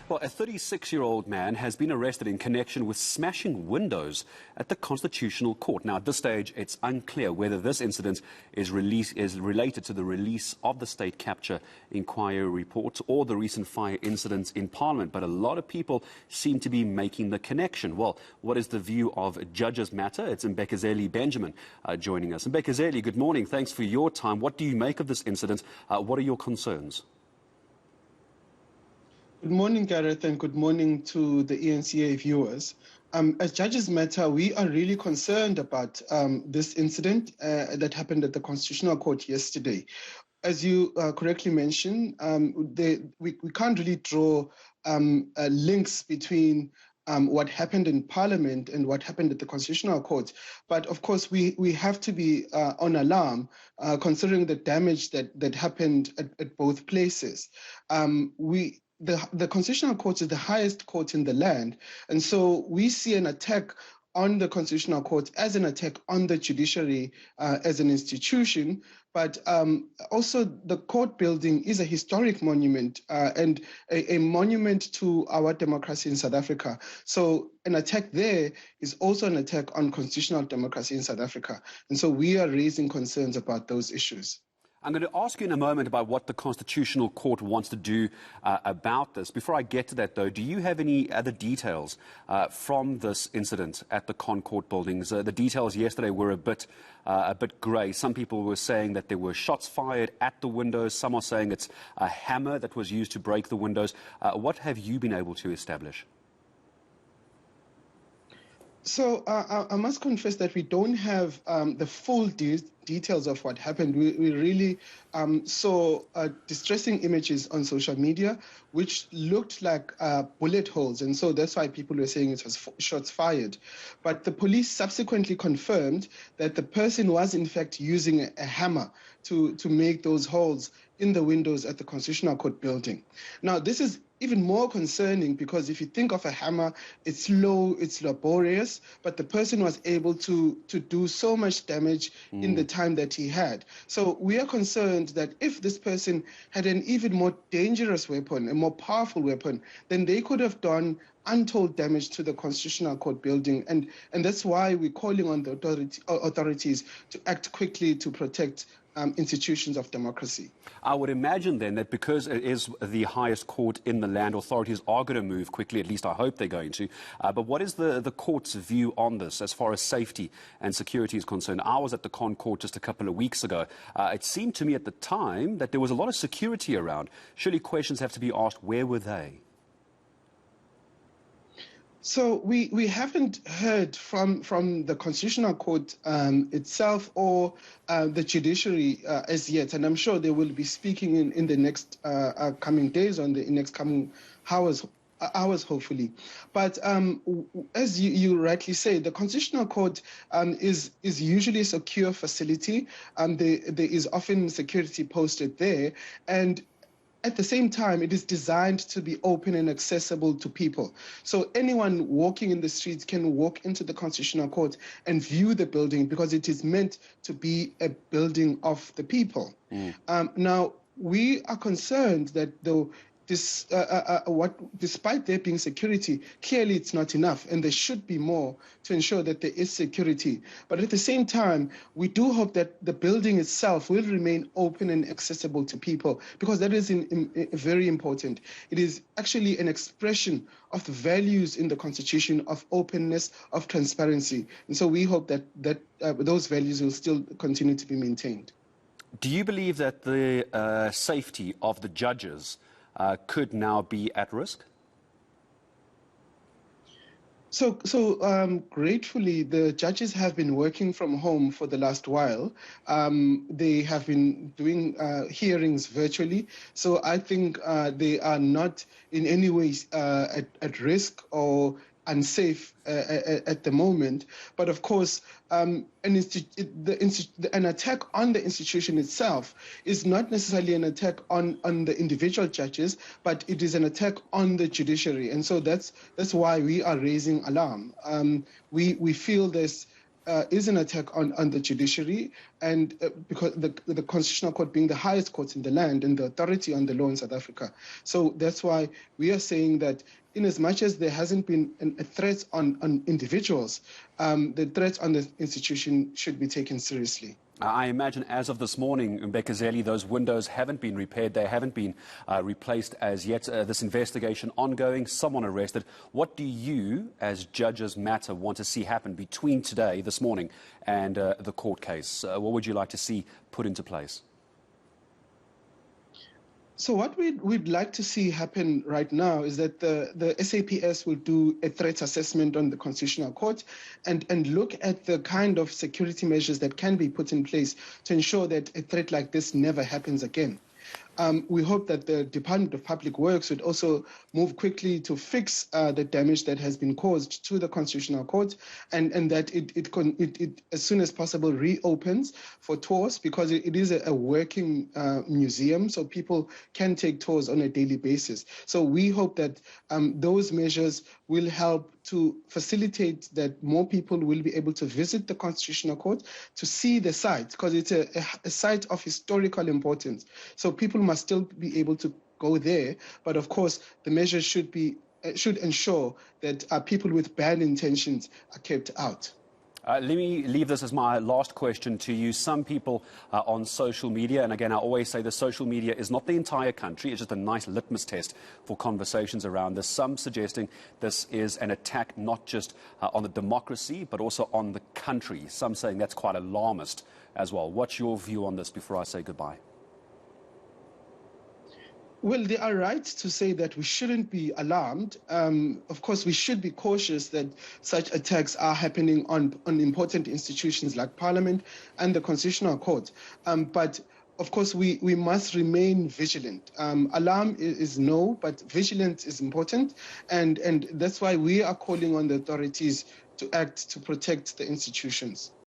Well, a 36-year-old man has been arrested in connection with smashing windows at the Constitutional Court. Now, at this stage, it's unclear whether this incident is related to the release of the state capture inquiry report or the recent fire incidents in Parliament. But a lot of people seem to be making the connection. Well, what is the view of Judges Matter? It's Mbekezeli Benjamin joining us. Mbekezeli, good morning. Thanks for your time. What do you make of this incident? What are your concerns? Good morning, Gareth, and good morning to the eNCA viewers. As Judges Matter, we are really concerned about this incident that happened at the Constitutional Court yesterday. As you correctly mentioned, we can't really draw links between what happened in Parliament and what happened at the Constitutional Court. But of course, we have to be on alarm considering the damage that happened at both places. The Constitutional Court is the highest court in the land, and so we see an attack on the Constitutional Court as an attack on the judiciary as an institution, but also the court building is a historic monument and a monument to our democracy in South Africa. So an attack there is also an attack on constitutional democracy in South Africa, and so we are raising concerns about those issues. I'm going to ask you in a moment about what the Constitutional Court wants to do about this. Before I get to that, though, do you have any other details from this incident at the ConCourt buildings? The details yesterday were a bit grey. Some people were saying that there were shots fired at the windows. Some are saying it's a hammer that was used to break the windows. What have you been able to establish? So I must confess that we don't have the full details of what happened. We really saw distressing images on social media, which looked like bullet holes. And so that's why people were saying it was shots fired. But the police subsequently confirmed that the person was, in fact, using a hammer to make those holes in the windows at the Constitutional Court building. Now, this is even more concerning because if you think of a hammer, it's slow, it's laborious, but the person was able to do so much damage in the time that he had. So we are concerned that if this person had an even more dangerous weapon, a more powerful weapon, then they could have done untold damage to the Constitutional Court building. And that's why we're calling on the authorities to act quickly to protect institutions of democracy. I would imagine then that because it is the highest court in the land, authorities are going to move quickly, at least I hope they're going to. But what is the court's view on this as far as safety and security is concerned? I was at the ConCourt just a couple of weeks ago. It seemed to me at the time that there was a lot of security around. Surely questions have to be asked, where were they? So we haven't heard from the Constitutional Court itself or the judiciary as yet, and I'm sure they will be speaking in the next coming days, on the next coming hours hopefully. But as you rightly say, the Constitutional Court is usually a secure facility, and there is often security posted there, and at the same time, it is designed to be open and accessible to people. So anyone walking in the streets can walk into the Constitutional Court and view the building because it is meant to be a building of the people. Now, we are concerned that though despite there being security, clearly it's not enough, and there should be more to ensure that there is security. But at the same time, we do hope that the building itself will remain open and accessible to people, because that is very important. It is actually an expression of the values in the Constitution of openness, of transparency. And so we hope that those values will still continue to be maintained. Do you believe that the safety of the judges could now be at risk? So gratefully, the judges have been working from home for the last while. They have been doing hearings virtually. So I think they are not in any way at risk or unsafe at the moment. But of course, an attack on the institution itself is not necessarily an attack on the individual judges, but it is an attack on the judiciary. And so that's why we are raising alarm. We feel there's is an attack on the judiciary, and because the Constitutional Court being the highest court in the land and the authority on the law in South Africa. So that's why we are saying that in as much as there hasn't been a threat on individuals, the threat on the institution should be taken seriously. I imagine as of this morning, Mbekezeli, those windows haven't been repaired. They haven't been replaced as yet. This investigation ongoing, someone arrested. What do you, as judges matter, want to see happen between today, this morning, and the court case? What would you like to see put into place? So what we'd like to see happen right now is that the SAPS will do a threat assessment on the Constitutional Court and look at the kind of security measures that can be put in place to ensure that a threat like this never happens again. We hope that the Department of Public Works would also move quickly to fix the damage that has been caused to the Constitutional Court, and that it as soon as possible reopens for tours, because it is a working museum, so people can take tours on a daily basis. So we hope that those measures will help to facilitate that more people will be able to visit the Constitutional Court to see the site, because it's a site of historical importance. So people must still be able to go there, but of course the measures should ensure that people with bad intentions are kept out. Let me leave this as my last question to you. Some people on social media, and again, I always say the social media is not the entire country, it's just a nice litmus test for conversations around this. Some suggesting this is an attack not just on the democracy, but also on the country. Some saying that's quite alarmist as well. What's your view on this before I say goodbye? Well, they are right to say that we shouldn't be alarmed. Of course, we should be cautious that such attacks are happening on important institutions like Parliament and the Constitutional Court. But of course, we must remain vigilant. Alarm is no, but vigilance is important. And that's why we are calling on the authorities to act to protect the institutions.